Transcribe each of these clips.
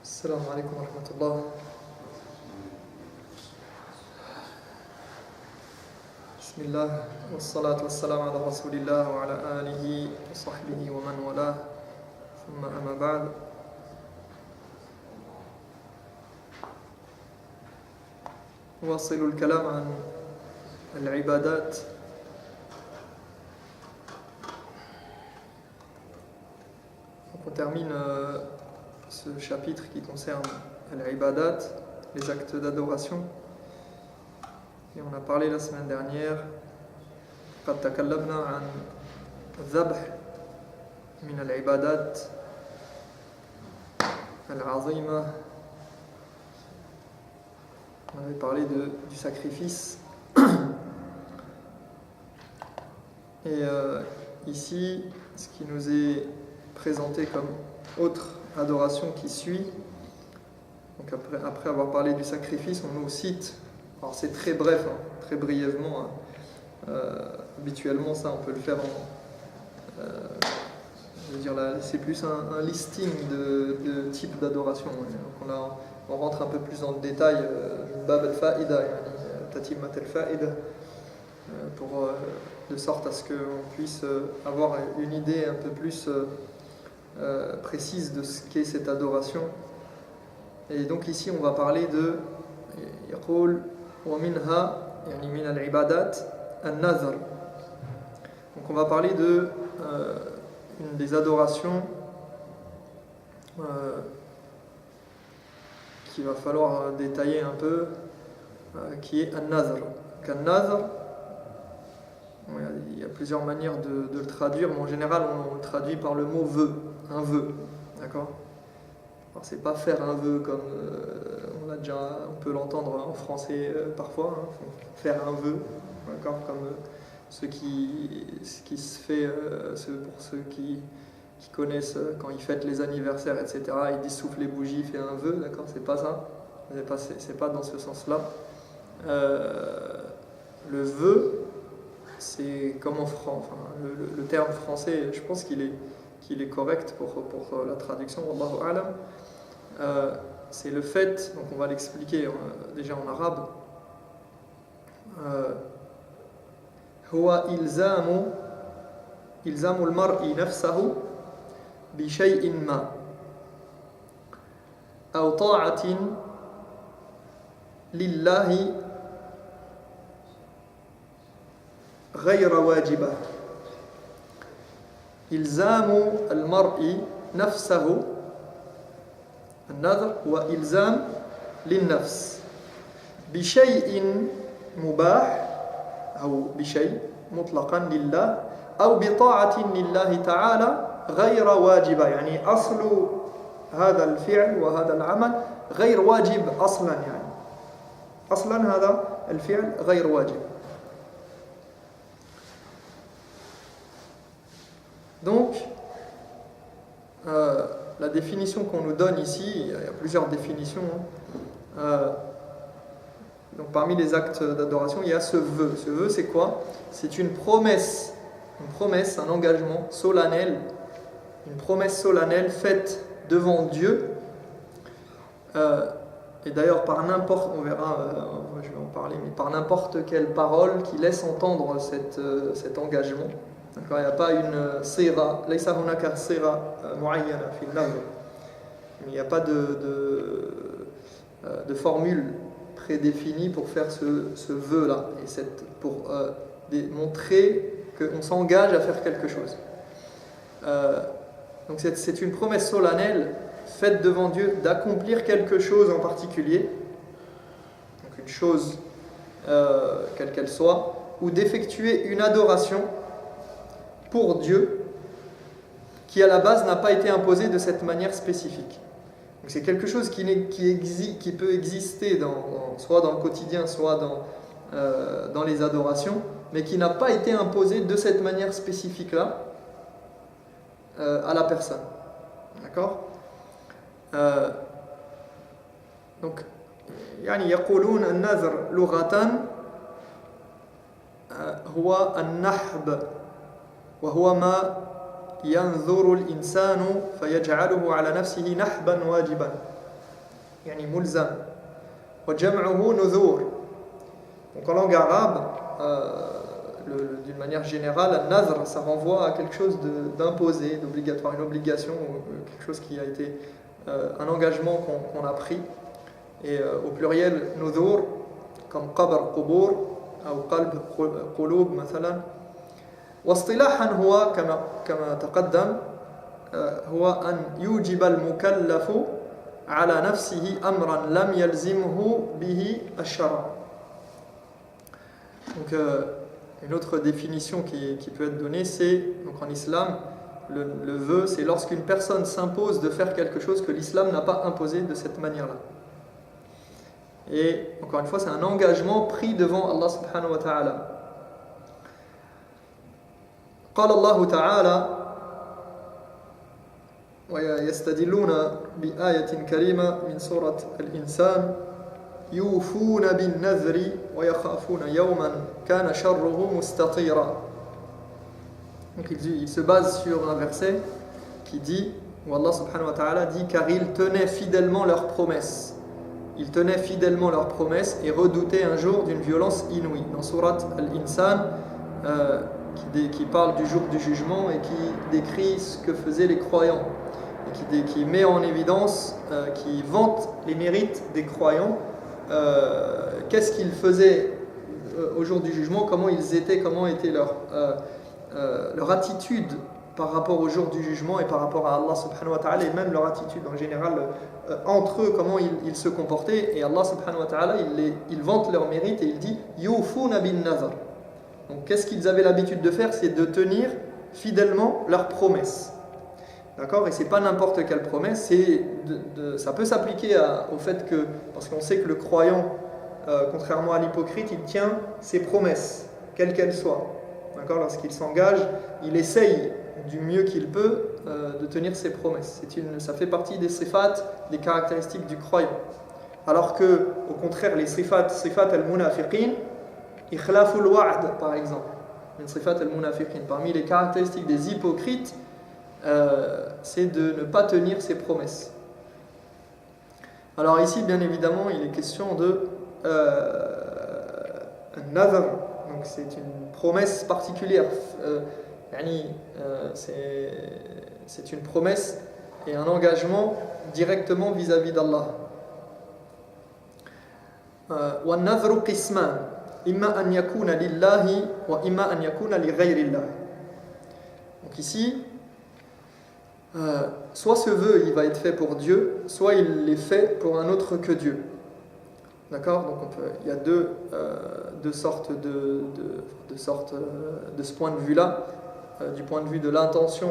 السلام عليكم ورحمة الله. بسم الله والصلاة والسلام على رسول الله وعلى آله وصحبه ومن والاه ثم أما بعد. نواصل الكلام عن العبادات. On termine ce chapitre qui concerne l'ibadat, les actes d'adoration. Et on a parlé la semaine dernière, قد تكلمنا عن الذبح من العبادات العظيمة. On avait parlé du sacrifice. Et ici, ce qui nous est présenté comme autre adoration qui suit. Donc après avoir parlé du sacrifice, on nous cite, alors c'est très bref, très brièvement, habituellement ça on peut le faire je veux dire là, c'est plus un listing de types d'adoration. Donc on rentre un peu plus dans le détail, bab al-fa'ida, tatimmat al-fa'ida, pour de sorte à ce qu'on puisse avoir une idée un peu plus précise de ce qu'est cette adoration. Et donc ici on va parler de يقول ومنها يعني من العبادات النذر. Donc on va parler de une des adorations qu'il va falloir détailler un peu, qui est an-nadhr. Donc an-nadhr, il y a plusieurs manières de le traduire, mais en général on le traduit par le mot vœu, un vœu, d'accord? Alors c'est pas faire un vœu comme on peut l'entendre en français parfois, faire un vœu, d'accord? Comme ce qui se fait, pour ceux qui connaissent quand ils fêtent les anniversaires, etc. Ils disent souffle les bougies, fais un vœu, d'accord? C'est pas ça, c'est pas dans ce sens-là. Le vœu, c'est comme en France, le terme français, je pense qu'il est correct pour la traduction, wallahu a'lam. C'est le fait, donc on va l'expliquer déjà en arabe. هو إلزام المرء نفسه بشيء ما أو طاعة لله غير واجبة. إلزام المرء نفسه، النذر هو إلزام للنفس بشيء مباح أو بشيء مطلقا لله أو بطاعة لله تعالى غير واجبة. يعني أصل هذا الفعل وهذا العمل غير واجب أصلا، يعني أصلا هذا الفعل غير واجب. Donc, la définition qu'on nous donne ici, il y a plusieurs définitions. Donc, parmi les actes d'adoration, il y a ce vœu. Ce vœu, c'est quoi? C'est une promesse, un engagement solennel, une promesse solennelle faite devant Dieu. Et d'ailleurs, par n'importe, on verra, je vais en parler, mais par n'importe quelle parole qui laisse entendre cet engagement. D'accord, il n'y a pas une sira, laysa hunaka sira muayyana fi an-nadhr. Il n'y a pas de formule prédéfinie pour faire ce vœu-là, et pour montrer qu'on s'engage à faire quelque chose. Donc c'est une promesse solennelle faite devant Dieu d'accomplir quelque chose en particulier, donc une chose quelle qu'elle soit, ou d'effectuer une adoration pour Dieu qui à la base n'a pas été imposée de cette manière spécifique. Donc c'est quelque chose qui peut exister soit dans le quotidien, soit dans les adorations, mais qui n'a pas été imposé de cette manière spécifique-là à la personne. D'accord? Donc, يعني يقولون النذر لغة هو النحب وهو ما ينظر الإنسان فيجعله على نفسه نحبا واجبا. يعني ملزم وجمعه نذور. Donc en langue arabe, d'une manière générale, al-nadhr, ça renvoie à quelque chose d'imposé, d'obligatoire, une obligation, quelque chose qui a été un engagement qu'on a pris. Et au pluriel, nudhur, comme qabr, qubur, ou qalb, qulub, مثلا. واصطلاحا هو كما تقدم هو أن يوجب المكلف على نفسه أمرا لم يلزمه به الشرع. Donc une autre définition qui peut être donnée, c'est, donc en islam, le vœu, c'est lorsqu'une personne s'impose de faire quelque chose que l'islam n'a pas imposé de cette manière-là. Et encore une fois, c'est un engagement pris devant Allah subhanahu wa ta'ala. قال الله تعالى ويستدلون بآية كريمة من سورة الإنسان يوفون بالنذر ويخافون يوما كان شره مستطيرا. Donc il se base sur un verset qui dit, où Allah subhanahu wa ta'ala dit, car ils tenaient fidèlement leurs promesses. Ils tenaient fidèlement leurs promesses et redoutaient un jour d'une violence inouïe. Dans Surat Al-Insan, qui parle du jour du jugement et qui décrit ce que faisaient les croyants. Et qui met en évidence, qui vante les mérites des croyants. Qu'est-ce qu'ils faisaient au jour du jugement, comment ils étaient, comment était leur attitude par rapport au jour du jugement et par rapport à Allah subhanahu wa ta'ala, et même leur attitude en général entre eux, comment ils se comportaient. Et Allah subhanahu wa ta'ala, il vante leur mérite et il dit Yufuna bin nazar. Donc qu'est-ce qu'ils avaient l'habitude de faire? C'est de tenir fidèlement leurs promesses. D'accord? Et c'est pas n'importe quelle promesse, ça peut s'appliquer au fait que, parce qu'on sait que le croyant, contrairement à l'hypocrite, il tient ses promesses, quelles qu'elles soient. D'accord? Lorsqu'il s'engage, il essaye du mieux qu'il peut de tenir ses promesses. Ça fait partie des sifat, des caractéristiques du croyant. Alors que, au contraire, les sifat al-munafiqin, ikhlaful wa'd par exemple, min sifat al-munafiqin, parmi les caractéristiques des hypocrites, c'est de ne pas tenir ses promesses. Alors ici, bien évidemment, il est question de nadhr, donc c'est une promesse particulière. C'est une promesse et un engagement directement vis-à-vis d'Allah. وَالنَّذْرُ قِسْمًا إِمَّا أَنْ يَكُونَ لِلَّهِ وَإِمَّا أَنْ يَكُونَ لِغَيْرِ اللَّهِ. Donc ici, soit ce vœu il va être fait pour Dieu, soit il est fait pour un autre que Dieu. D'accord? Donc il y a deux sortes de ce point de vue-là, du point de vue de l'intention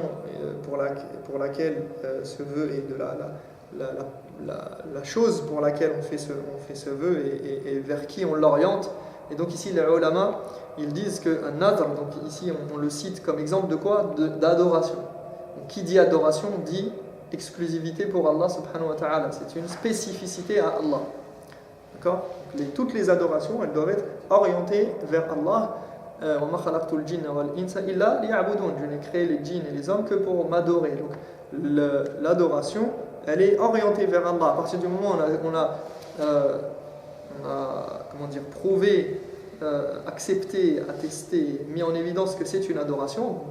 pour laquelle ce vœu est de la chose pour laquelle on fait ce vœu et vers qui on l'oriente. Et donc ici les ulama ils disent qu'un nadr, donc ici on le cite comme exemple de quoi? D'adoration. Donc, qui dit adoration dit exclusivité pour Allah subhanahu wa ta'ala. C'est une spécificité à Allah. D'accord? Toutes les adorations, elles doivent être orientées vers Allah. وَمَا خَلَقْتُ الْجِنَّ وَالْإِنسَ إِلَّا لِيَعْبُدُونَ. Je n'ai créé les djinns et les hommes que pour m'adorer. Donc l'adoration, elle est orientée vers Allah. À partir du moment où on a prouvé, accepté, attesté, mis en évidence que c'est une adoration,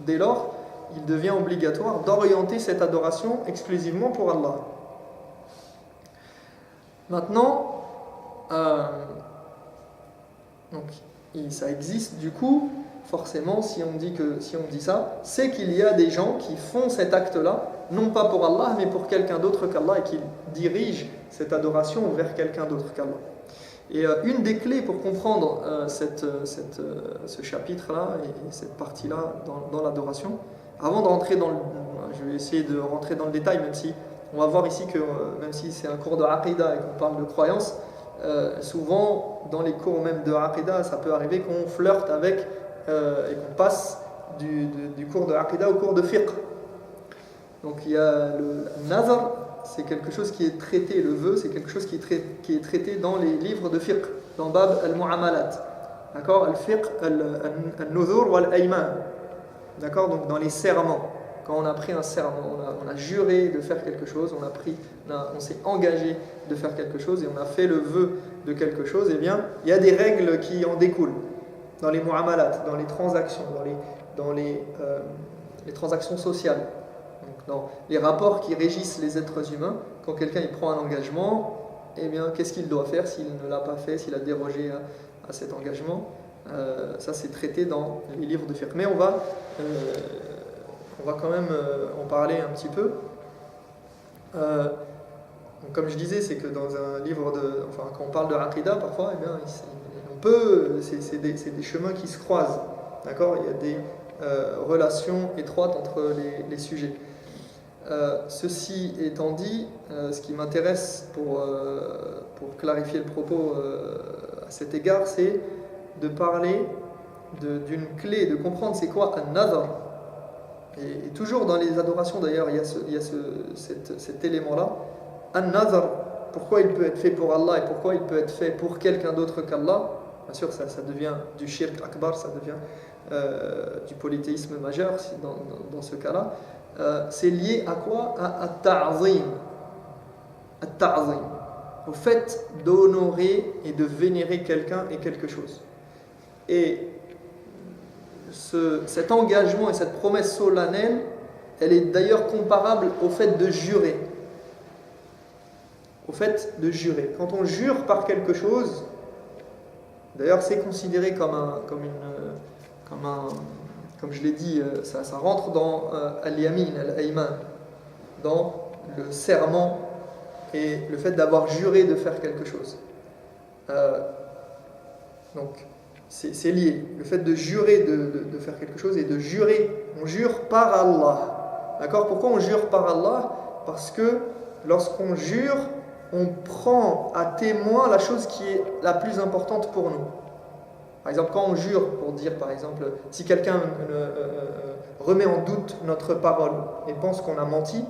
dès lors, il devient obligatoire d'orienter cette adoration exclusivement pour Allah. Maintenant, donc, ça existe du coup, forcément, si on dit ça, c'est qu'il y a des gens qui font cet acte-là, non pas pour Allah, mais pour quelqu'un d'autre qu'Allah, et qui dirigent cette adoration vers quelqu'un d'autre qu'Allah. Et une des clés pour comprendre ce chapitre-là et cette partie-là dans l'adoration, avant de rentrer je vais essayer de rentrer dans le détail, même si on va voir ici que même si c'est un cours de Aqidah et qu'on parle de croyance, souvent dans les cours même de Aqidah, ça peut arriver qu'on flirte avec et qu'on passe du cours de Aqidah au cours de fiqh. Donc il y a le nazar, c'est quelque chose qui est traité, le vœu, c'est quelque chose qui est traité dans les livres de fiqh, dans Bab al-Mu'amalat. D'accord? Al-fiqh, al-nuzur wal-ayman. D'accord? Donc dans les serments. quand on a pris un serment, on a juré de faire quelque chose, on s'est engagé de faire quelque chose et on a fait le vœu de quelque chose, eh bien, il y a des règles qui en découlent dans les mu'amalat, dans les transactions, dans les transactions sociales, donc dans les rapports qui régissent les êtres humains. Quand quelqu'un il prend un engagement, eh bien, qu'est-ce qu'il doit faire s'il ne l'a pas fait, s'il a dérogé à cet engagement? Ça, c'est traité dans les livres de fiqh. Mais on va quand même en parler un petit peu. Donc, comme je disais, c'est que dans un livre quand on parle de Aqidah, parfois, eh bien, c'est des chemins qui se croisent. D'accord? Il y a des relations étroites entre les sujets. Ceci étant dit, ce qui m'intéresse pour clarifier le propos à cet égard, c'est de parler d'une clé, de comprendre c'est quoi un-nadhr. Et toujours dans les adorations d'ailleurs, il y a cet élément-là. Un-nadhr, pourquoi il peut être fait pour Allah et pourquoi il peut être fait pour quelqu'un d'autre qu'Allah? Bien sûr, ça devient du shirk akbar, ça devient du polythéisme majeur dans ce cas-là. C'est lié à quoi? À at-ta'zim. At-ta'zim. Au fait d'honorer et de vénérer quelqu'un et quelque chose. Et cet engagement et cette promesse solennelle, elle est d'ailleurs comparable au fait de jurer. Au fait de jurer. Quand on jure par quelque chose, d'ailleurs c'est considéré comme je l'ai dit, ça rentre dans al-yamin, al-ayman, dans le serment et le fait d'avoir juré de faire quelque chose. Donc, c'est lié. Le fait de jurer de faire quelque chose et de jurer, on jure par Allah. D'accord? Pourquoi on jure par Allah? Parce que lorsqu'on jure, on prend à témoin la chose qui est la plus importante pour nous. Par exemple, quand on jure pour dire, par exemple, si quelqu'un remet en doute notre parole et pense qu'on a menti,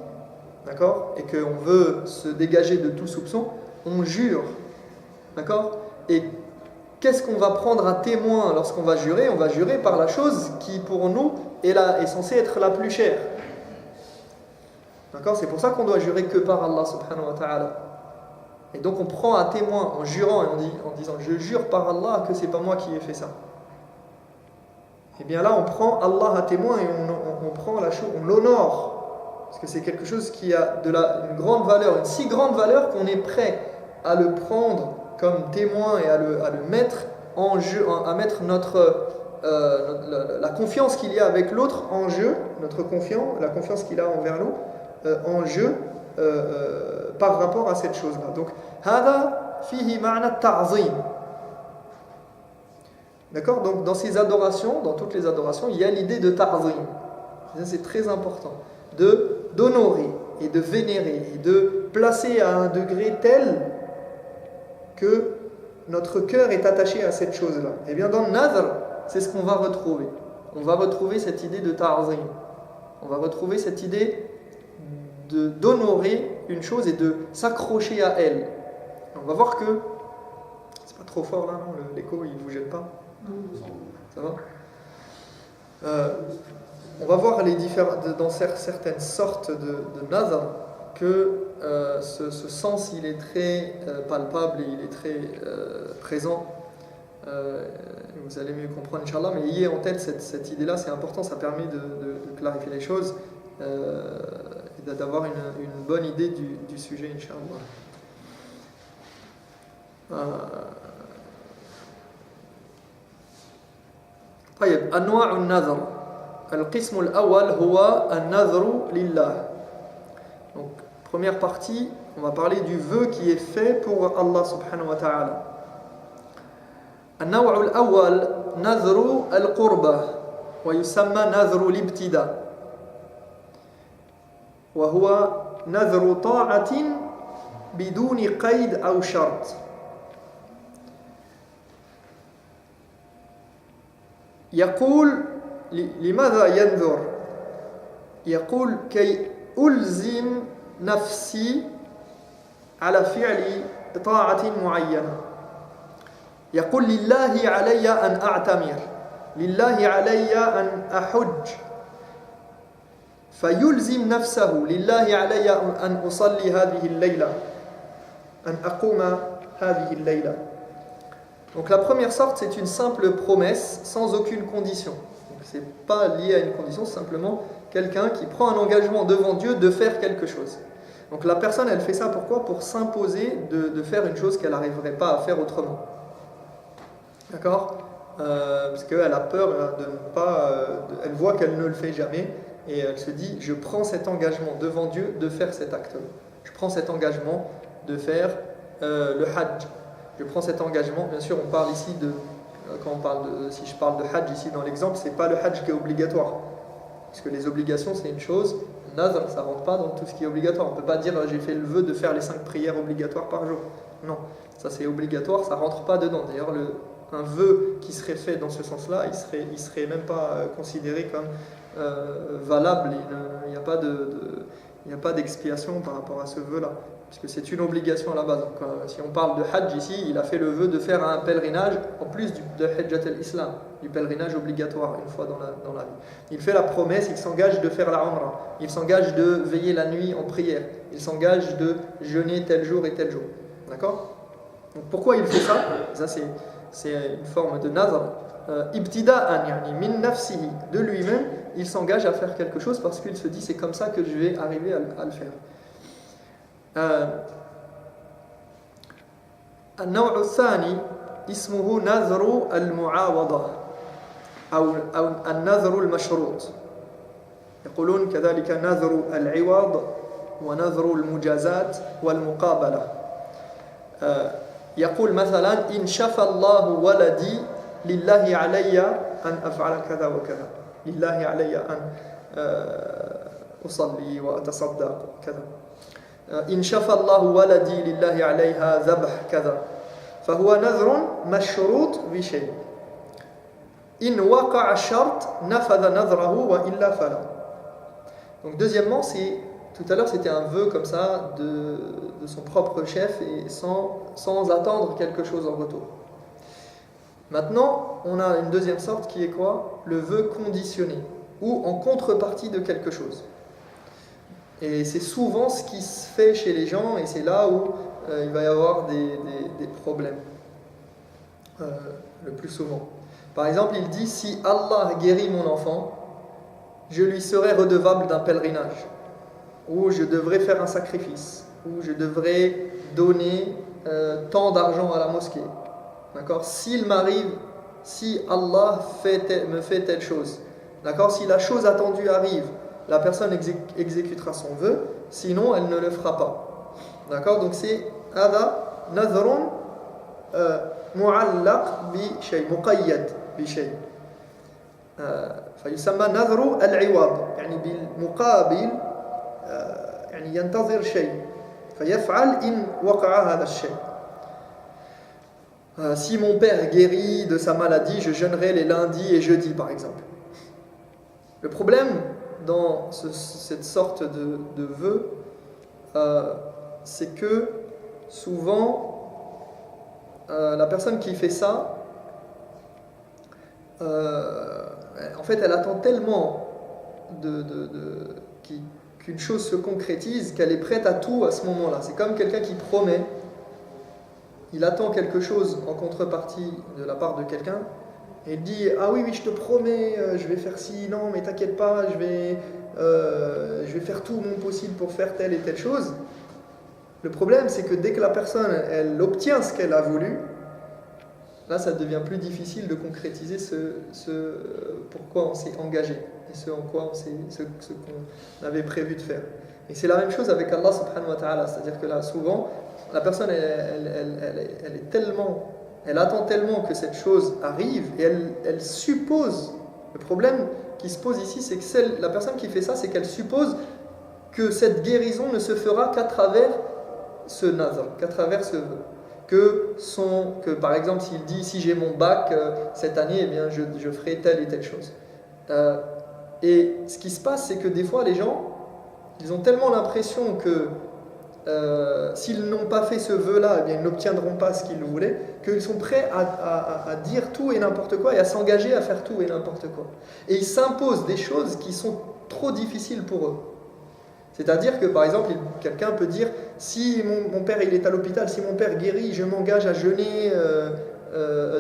d'accord, et qu'on veut se dégager de tout soupçon, on jure, d'accord. Et qu'est-ce qu'on va prendre à témoin lorsqu'on va jurer? On va jurer par la chose qui, pour nous, est censée être la plus chère. D'accord? C'est pour ça qu'on doit jurer que par Allah subhanahu wa ta'ala. Et donc on prend à témoin en jurant et en disant je jure par Allah que c'est pas moi qui ai fait ça. Et bien là on prend Allah à témoin et on prend la chose, on l'honore. Parce que c'est quelque chose qui a une grande valeur, une si grande valeur qu'on est prêt à le prendre comme témoin et à le mettre en jeu, à mettre la confiance qu'il y a avec l'autre en jeu, la confiance qu'il a envers nous en jeu par rapport à cette chose-là. Donc, hada fihi ma'na ta'zim. D'accord? Donc, dans ces adorations, dans toutes les adorations, il y a l'idée de ta'zim. C'est très important d'honorer et de vénérer et de placer à un degré tel que notre cœur est attaché à cette chose-là. Et bien, dans le nadhr, c'est ce qu'on va retrouver. On va retrouver cette idée de ta'zim. On va retrouver cette idée d'honorer une chose et de s'accrocher à elle. On va voir que c'est pas trop fort là, non? L'écho il vous gêne pas? Ça va? On va voir dans certaines sortes de nadhr que ce sens il est très palpable et il est très présent. Vous allez mieux comprendre Inch'Allah, mais ayez en tête cette idée là, c'est important, ça permet de clarifier les choses et d'avoir une bonne idée du sujet Inch'Allah. طيب أنواع النذر. القسم الأول هو النذر لله. Donc première partie, on va parler du vœu qui est fait pour Allah subhanahu wa ta'ala. النوع الأول نذر القربة ويسمى نذر الابتداء وهو نذر طاعة بدون قيد أو شرط. يقول لماذا ينذر؟ يقول كي ألزم نفسي على فعل طاعة معينة. يقول لله علي أن أعتمر، لله علي أن أحج، فيلزم نفسه لله علي أن أصلي هذه الليلة أن أقوم هذه الليلة. Donc la première sorte, c'est une simple promesse sans aucune condition. Ce n'est pas lié à une condition, c'est simplement quelqu'un qui prend un engagement devant Dieu de faire quelque chose. Donc la personne, elle fait ça pourquoi ? Pour s'imposer de faire une chose qu'elle n'arriverait pas à faire autrement. D'accord ? Parce qu'elle a peur de ne pas... elle voit qu'elle ne le fait jamais et elle se dit, je prends cet engagement devant Dieu de faire cet acte-là. Je prends cet engagement de faire le hajj. Je prends cet engagement, bien sûr on parle ici de... Quand on parle de, si je parle de hajj ici dans l'exemple, c'est pas le hajj qui est obligatoire. Parce que les obligations c'est une chose, nazr ça rentre pas dans tout ce qui est obligatoire. On peut pas dire j'ai fait le vœu de faire les 5 prières obligatoires par jour. Non, ça c'est obligatoire, ça rentre pas dedans. D'ailleurs un vœu qui serait fait dans ce sens-là, il serait même pas considéré comme valable. Il n'y a pas d'expiation par rapport à ce vœu-là. Puisque c'est une obligation à la base. Donc, si on parle de hajj ici, il a fait le vœu de faire un pèlerinage en plus de hajjat al-islam, du pèlerinage obligatoire une fois dans la vie. Il fait la promesse, il s'engage de faire la umrah, il s'engage de veiller la nuit en prière, il s'engage de jeûner tel jour et tel jour. D'accord ? Donc pourquoi il fait ça ? Ça c'est une forme de nazr. Ibtida'an, yani min nafsihi, de lui-même, il s'engage à faire quelque chose parce qu'il se dit c'est comme ça que je vais arriver à le faire. النوع الثاني اسمه نذر المعاوضة أو النذر المشروط. يقولون كذلك نذر العوض ونذر المجازات والمقابلة. يقول مثلا إن شفى الله ولدي لله علي أن أفعل كذا وكذا، لله علي أن أصلي وأتصدق كذا. إن شفى الله ولدي لله عليها ذبح كذا فهو نذر مشروط بشيء إن وقع الشرط نفذ نذره وإلا فلا. Donc deuxièmement, tout à l'heure c'était un vœu comme ça de son propre chef et sans attendre quelque chose en retour. Maintenant on a une deuxième sorte qui est quoi ? Le vœu conditionné ou en contrepartie de quelque chose. Et c'est souvent ce qui se fait chez les gens et c'est là où il va y avoir des problèmes le plus souvent. Par exemple, il dit si Allah guérit mon enfant, je lui serai redevable d'un pèlerinage, ou je devrais faire un sacrifice, ou je devrais donner tant d'argent à la mosquée. D'accord ? Si Allah me fait telle chose, d'accord ? Si la chose attendue arrive, la personne exécutera son vœu, sinon elle ne le fera pas. D'accord ? Donc c'est hada nadhrun mu'allaq bi shay, muqayyad bi shay. فيسمى نذر العوض يعني بالمقابل يعني ينتظر شيء فيفعل إن وقع هذا الشيء. Si mon père guérit de sa maladie, je jeûnerai les lundis et jeudis par exemple. Le problème dans cette sorte de vœu, c'est que souvent la personne qui fait ça, en fait elle attend tellement qu'une chose se concrétise qu'elle est prête à tout à ce moment-là. C'est comme quelqu'un qui promet, il attend quelque chose en contrepartie de la part de quelqu'un. Et il dit ah oui je te promets je vais faire ci, non mais t'inquiète pas je vais faire tout mon possible pour faire telle et telle chose. Le problème c'est que dès que la personne elle obtient ce qu'elle a voulu, là ça devient plus difficile de concrétiser ce pourquoi on s'est engagé et ce en quoi ce qu'on avait prévu de faire. Et c'est la même chose avec Allah subhanahu wa ta'ala, c'est-à-dire que là souvent la personne elle est tellement, elle attend tellement que cette chose arrive et elle suppose. Le problème qui se pose ici, c'est que la personne qui fait ça, c'est qu'elle suppose que cette guérison ne se fera qu'à travers ce nazar, qu'à travers ce vœu. Que par exemple, s'il dit si j'ai mon bac cette année, eh bien je ferai telle et telle chose. Et ce qui se passe, c'est que des fois, les gens, ils ont tellement l'impression que s'ils n'ont pas fait ce vœu-là, eh bien, ils n'obtiendront pas ce qu'ils voulaient, qu'ils sont prêts à dire tout et n'importe quoi et à s'engager à faire tout et n'importe quoi. Et ils s'imposent des choses qui sont trop difficiles pour eux. C'est-à-dire que, par exemple, quelqu'un peut dire, si mon père il est à l'hôpital, si mon père guérit, je m'engage à jeûner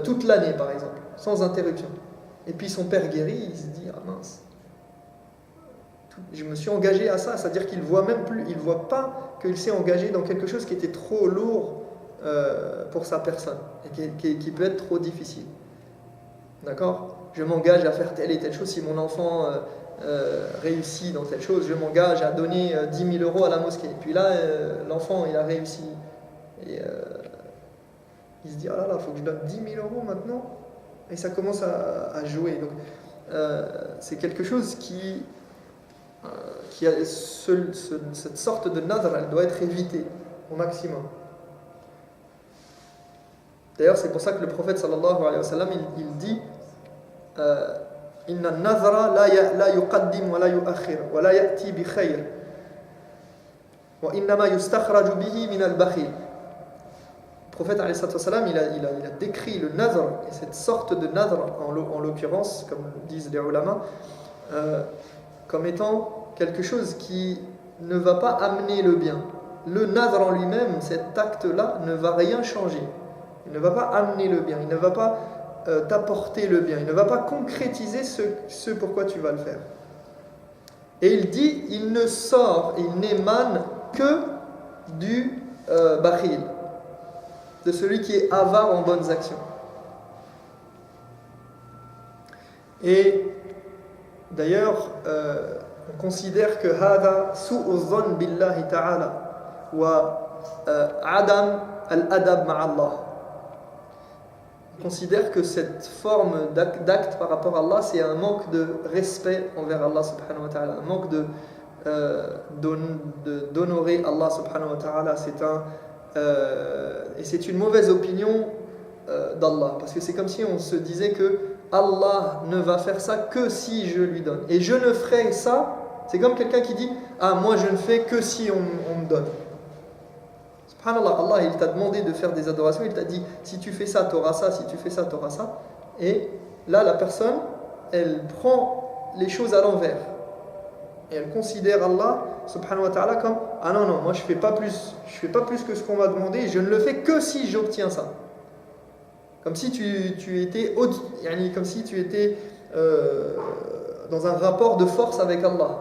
toute l'année, par exemple, sans interruption. Et puis son père guérit, il se dit, ah mince, je me suis engagé à ça, c'est-à-dire qu'il voit même plus, il voit pas qu'il s'est engagé dans quelque chose qui était trop lourd pour sa personne et qui peut être trop difficile. D'accord ? Je m'engage à faire telle et telle chose. Si mon enfant réussit dans telle chose, je m'engage à donner 10 000 euros à la mosquée. Et puis là, l'enfant, il a réussi. Et il se dit, ah là là, il faut que je donne 10 000 euros maintenant. Et ça commence à jouer. Donc, c'est quelque chose qui a cette sorte de nadr, elle doit être évitée au maximum. D'ailleurs, c'est pour ça que le prophète sallallahu alayhi wa sallam, il dit Inna nadra la yuqaddim wa la yuakhir wa la ya'ti bi khayr wa innama yustakhraju bihi min al-bakhil. Le prophète alayhi wa sallam, il a décrit le nadr, et cette sorte de nadr, en l'occurrence, comme disent les ulama, comme étant quelque chose qui ne va pas amener le bien. Le nadr en lui-même, cet acte-là, ne va rien changer. Il ne va pas amener le bien, il ne va pas t'apporter le bien, il ne va pas concrétiser ce pourquoi tu vas le faire. Et il dit, il ne sort, il n'émane que du bakhil, de celui qui est avare en bonnes actions. Et d'ailleurs, on considère que hada su'u dhann billahi ta'ala wa adam al-adab ma'allah. On considère que cette forme d'acte par rapport à Allah, c'est un manque de respect envers Allah subhanahu wa ta'ala, un manque d'honorer Allah subhanahu wa ta'ala. Et c'est une mauvaise opinion d'Allah, parce que c'est comme si on se disait que Allah ne va faire ça que si je lui donne. Et je ne ferai ça, c'est comme quelqu'un qui dit « Ah, moi je ne fais que si on me donne ». Subhanallah, Allah il t'a demandé de faire des adorations, il t'a dit « Si tu fais ça, tu auras ça, si tu fais ça, tu auras ça ». Et là, la personne, elle prend les choses à l'envers. Et elle considère Allah, subhanahu wa ta'ala, comme « Ah non, non, moi je fais pas plus que ce qu'on m'a demandé, et je ne le fais que si j'obtiens ça ». Comme si tu étais dans un rapport de force avec Allah.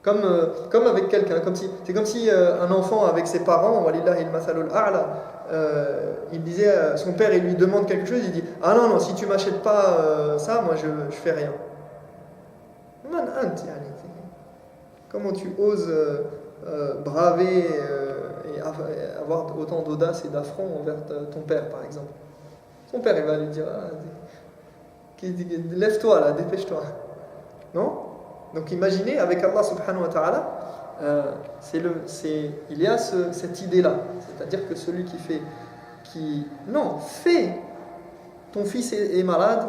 Comme avec quelqu'un. C'est comme si un enfant avec ses parents, walillahi al-mathalul a'la, il disait, son père il lui demande quelque chose, il dit « Ah non, non, si tu m'achètes pas ça, moi je fais rien. » Comment tu oses braver et avoir autant d'audace et d'affront envers ton père, par exemple. Son père, il va lui dire lève-toi là, dépêche-toi. Non? Donc imaginez, avec Allah subhanahu wa ta'ala, il y a cette idée-là. C'est-à-dire que celui fais. Ton fils est malade,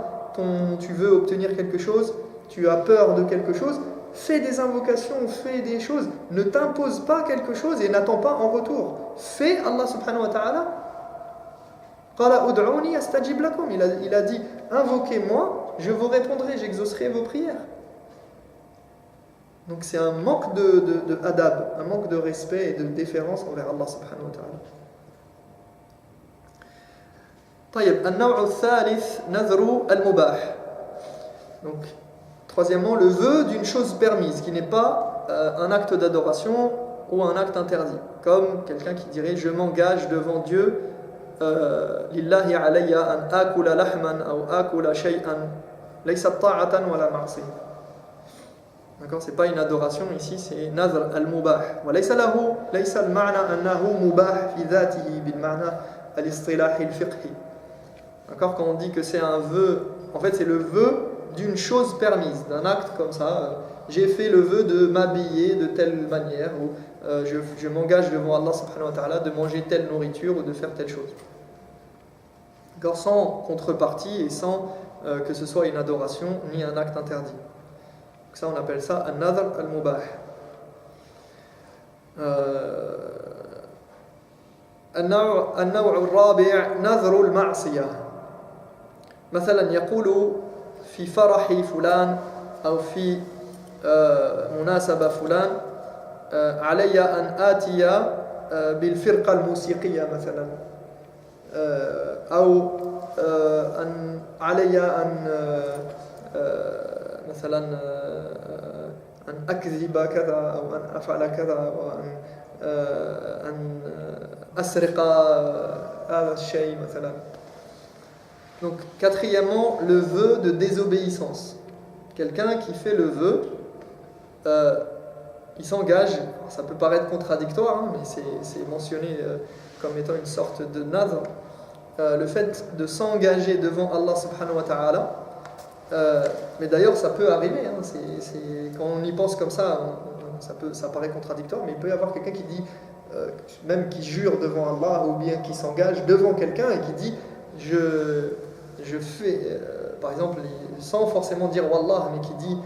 tu veux obtenir quelque chose, tu as peur de quelque chose, fais des invocations, fais des choses, ne t'impose pas quelque chose et n'attends pas en retour. Fais Allah subhanahu wa ta'ala. Qala ud'uni astajib lakum. Il a dit, invoquez-moi, je vous répondrai, j'exaucerai vos prières. Donc c'est un manque de adab, un manque de respect et de déférence envers Allah subhanahu wa ta'ala. طيب النوع الثالث نذر المباح. Donc troisièmement, le vœu d'une chose permise, qui n'est pas un acte d'adoration ou un acte interdit. Comme quelqu'un qui dirait « Je m'engage devant Dieu, lillahi alayya an akula lahman ou akula shay'an, laysa ta'atan wa la ma'siyah ». D'accord, c'est pas une adoration ici, c'est nadr al-mubah. Wa laysa al-ma'na annahu mubah fi dhatihi bil ma'na al-istilahi al-fiqhi. D'accord, quand on dit que c'est un vœu, en fait c'est le vœu d'une chose permise, d'un acte comme ça. J'ai fait le vœu de m'habiller de telle manière, ou je m'engage devant Allah subhanahu wa ta'ala de manger telle nourriture ou de faire telle chose. D'accord, sans contrepartie et sans que ce soit une adoration ni un acte interdit. Donc ça on appelle ça un nadr al-mubah. النوع الرابع نذر المعصية. مثلا يقول في فرح فلان أو في مناسبة فلان علي أن آتي بالفرقة الموسيقية مثلا، أو أن علي أن مثلا أن أكذب كذا أو أن أفعل كذا وأن أن أسرق هذا الشيء مثلا. Donc quatrièmement, le vœu de désobéissance. Quelqu'un qui fait le vœu, il s'engage, ça peut paraître contradictoire, hein, mais c'est mentionné comme étant une sorte de nadr, le fait de s'engager devant Allah subhanahu wa ta'ala. Mais d'ailleurs ça peut arriver, hein, quand on y pense comme ça, ça paraît contradictoire, mais il peut y avoir quelqu'un qui dit, même qui jure devant Allah, ou bien qui s'engage devant quelqu'un et qui dit je fais, par exemple, sans forcément dire Wallah, mais qui dit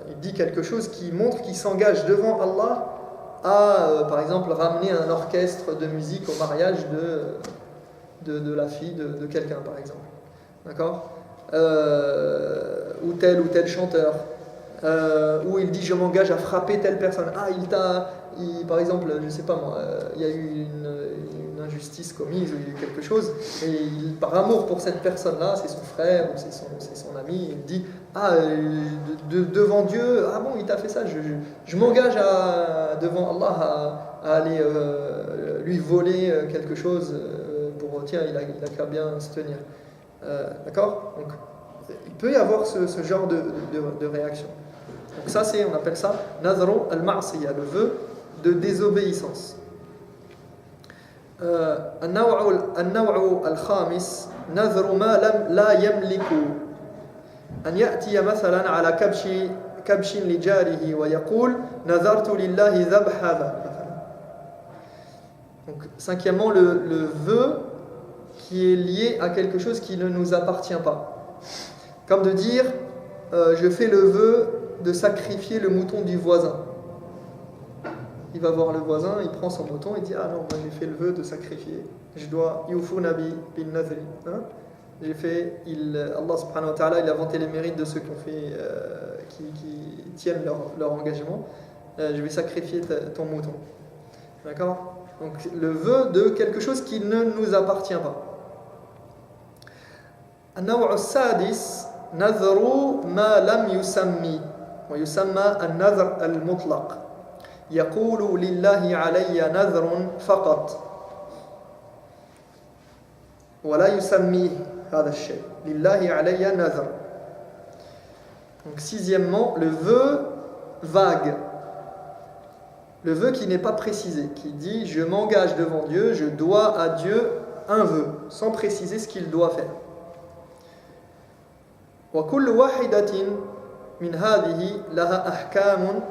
il dit quelque chose qui montre qu'il s'engage devant Allah à, par exemple, ramener un orchestre de musique au mariage de la fille de quelqu'un, par exemple. D'accord, ou tel chanteur, où il dit je m'engage à frapper telle personne. Par exemple, je sais pas moi, il y a eu une injustice commise ou il y a eu quelque chose, et par amour pour cette personne-là, c'est son frère ou c'est son ami, il dit devant Dieu, ah bon, il t'a fait ça, je m'engage devant Allah à aller lui voler quelque chose pour tiens, il a qu'à bien se tenir. D'accord? Donc il peut y avoir ce genre de réaction. Donc ça, on appelle ça nadru al-ma'siyah, le vœu de désobéissance. النوع الخامس نذر ما لا يملك أن يأتي مثلا على كبش لجاره ويقول نذرت لله ذبح هذا. Donc cinquièmement, le vœu qui est lié à quelque chose qui ne nous appartient pas, comme de dire je fais le vœu de sacrifier le mouton du voisin. Il va voir le voisin, il prend son mouton et dit ah non, moi j'ai fait le vœu de sacrifier, je dois yufuna bin nadri, hein? Allah subhanahu wa ta'ala, il a vanté les mérites de ceux qui ont fait qui tiennent leur engagement. Je vais sacrifier ton mouton. D'accord? Donc le vœu de quelque chose qui ne nous appartient pas. النوع السادس نذر ما لم يسمي ويسمى النذر المطلق. يقول لله علي نذر فقط ولا يسميه هذا الشيء. لله علي نذر. Donc sixièmement, le vœu vague. Le vœu qui n'est pas précisé, qui dit je m'engage devant Dieu, je dois à Dieu un vœu, sans préciser ce qu'il doit faire. وكل واحدة من هذه لها أحكام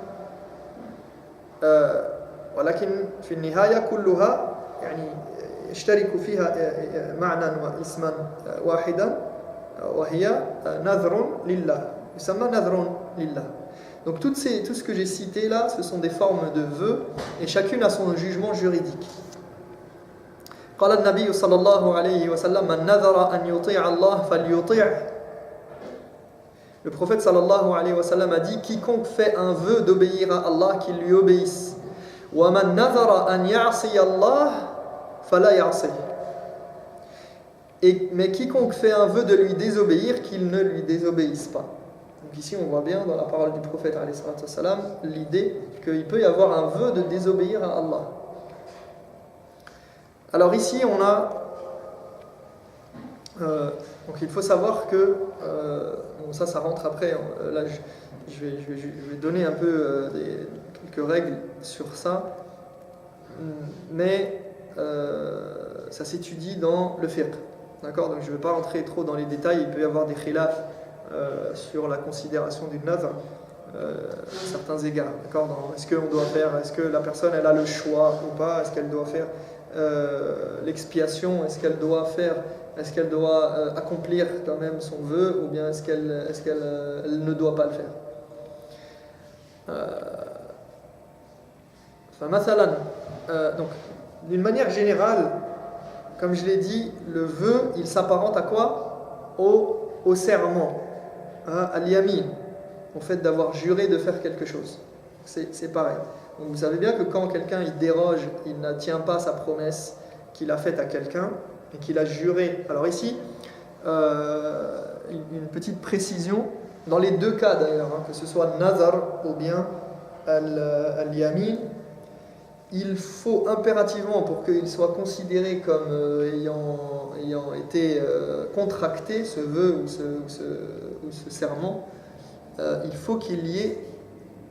ولكن في النهاية كلها يعني يشترك فيها معنى واسما واحدا وهي نذر لله يسمى نذر لله. Donc tout ce que j'ai cité là, ce sont des formes de vœux et chacune a son jugement juridique. قال النبي صلى الله عليه وسلم من نذر أن يطيع الله فليطيع. Le prophète sallallahu alayhi wa sallam a dit quiconque fait un vœu d'obéir à Allah, qu'il lui obéisse. وَمَنْ نَذَرَ أَنْ يَعْصِيَ اللَّهَ فَلَا يَعْصِهِ. Mais quiconque fait un vœu de lui désobéir, qu'il ne lui désobéisse pas. Donc ici on voit bien dans la parole du prophète alayhi wa sallam l'idée qu'il peut y avoir un vœu de désobéir à Allah. Alors ici on a donc il faut savoir que bon, ça rentre après. Là, je vais donner un peu quelques règles sur ça, mais ça s'étudie dans le fiqh. D'accord, donc je ne vais pas rentrer trop dans les détails. Il peut y avoir des khilaf sur la considération du nadr à certains égards. D'accord, est-ce qu'on doit faire, est-ce que la personne elle a le choix ou pas, est-ce qu'elle doit faire l'expiation, est-ce qu'elle doit accomplir quand même son vœu, ou bien est-ce qu'elle ne doit pas le faire. Donc, d'une manière générale, comme je l'ai dit, le vœu, il s'apparente à quoi? Au serment, al-yamin, au fait d'avoir juré de faire quelque chose. C'est pareil. Donc, vous savez bien que quand quelqu'un il déroge, il ne tient pas sa promesse qu'il a faite à quelqu'un et qu'il a juré. Alors ici, une petite précision, dans les deux cas d'ailleurs, que ce soit nazar ou bien al-yamin, il faut impérativement, pour qu'il soit considéré comme ayant été contracté, ce vœu ou ce serment, il faut qu'il y ait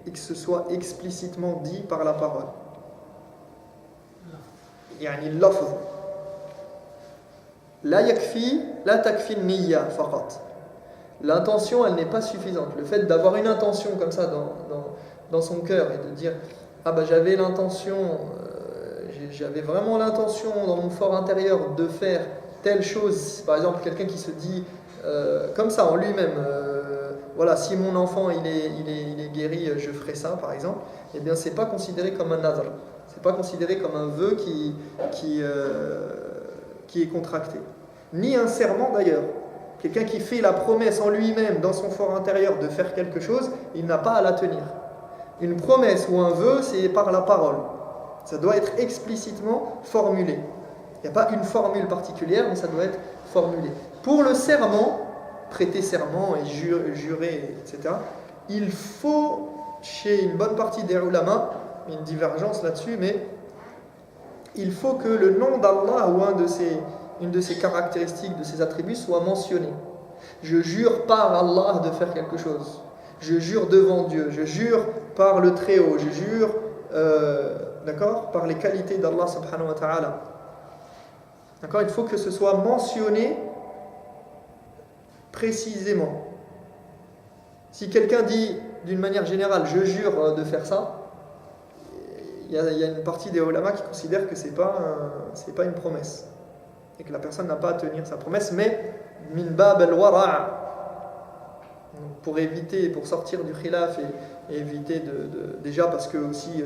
et que ce soit explicitement dit par la parole. يعني اللفظ لا تكفي النية فقط. L'intention, elle n'est pas suffisante. Le fait d'avoir une intention comme ça dans son cœur et de dire ah bah j'avais l'intention, j'avais vraiment l'intention dans mon fort intérieur de faire telle chose. Par exemple, quelqu'un qui se dit comme ça en lui-même, voilà, si mon enfant il est guéri, je ferai ça, par exemple. Eh bien, c'est pas considéré comme un nadr. C'est pas considéré comme un vœu qui est contracté. Ni un serment d'ailleurs. Quelqu'un qui fait la promesse en lui-même, dans son fort intérieur, de faire quelque chose, il n'a pas à la tenir. Une promesse ou un vœu, c'est par la parole. Ça doit être explicitement formulé. Il n'y a pas une formule particulière, mais ça doit être formulé. Pour le serment, prêter serment et jurer, etc., il faut, chez une bonne partie des ulama, une divergence là-dessus, mais il faut que le nom d'Allah ou une de ses caractéristiques, de ses attributs soit mentionné. Je jure par Allah de faire quelque chose. Je jure devant Dieu. Je jure par le Très-Haut. Je jure d'accord, par les qualités d'Allah subhanahu wa ta'ala. D'accord, il faut que ce soit mentionné précisément. Si quelqu'un dit d'une manière générale je jure de faire ça, il y a une partie des ulama qui considèrent que c'est pas une promesse et que la personne n'a pas à tenir sa promesse, mais min bab al-wara', pour éviter, pour sortir du khilaf et éviter déjà parce que aussi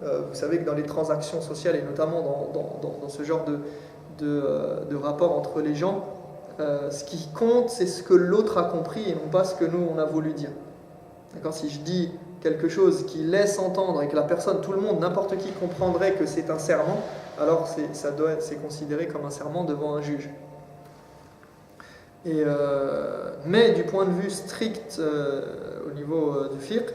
vous savez que dans les transactions sociales et notamment dans ce genre de rapport entre les gens, ce qui compte c'est ce que l'autre a compris et non pas ce que nous on a voulu dire. D'accord, si je dis quelque chose qui laisse entendre et que la personne, tout le monde, n'importe qui comprendrait que c'est un serment, alors c'est considéré comme un serment devant un juge. Mais du point de vue strict au niveau du fiqh,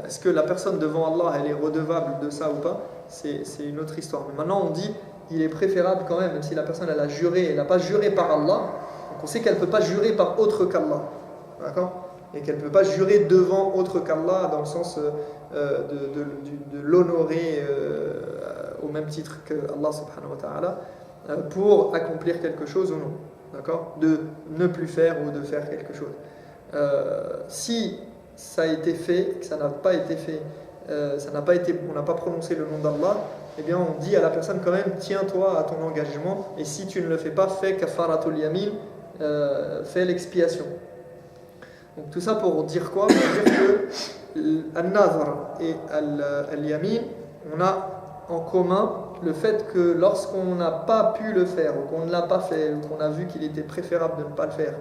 est-ce que la personne devant Allah elle est redevable de ça ou pas, c'est une autre histoire. Mais maintenant on dit il est préférable quand même si la personne elle a juré, elle n'a pas juré par Allah, donc on sait qu'elle ne peut pas jurer par autre qu'Allah, d'accord, et qu'elle ne peut pas jurer devant autre qu'Allah dans le sens de l'honorer au même titre que Allah subhanahu wa ta'ala pour accomplir quelque chose ou non, d'accord, de ne plus faire ou de faire quelque chose. Si ça a été fait, que ça n'a pas été fait, on n'a pas prononcé le nom d'Allah, eh bien on dit à la personne quand même tiens-toi à ton engagement et si tu ne le fais pas, fais kafaratul yamin, fais l'expiation. Donc tout ça pour dire quoi? Pour dire que al-nadhr et al-yamin, on a en commun le fait que lorsqu'on n'a pas pu le faire, ou qu'on ne l'a pas fait, ou qu'on a vu qu'il était préférable de ne pas le faire,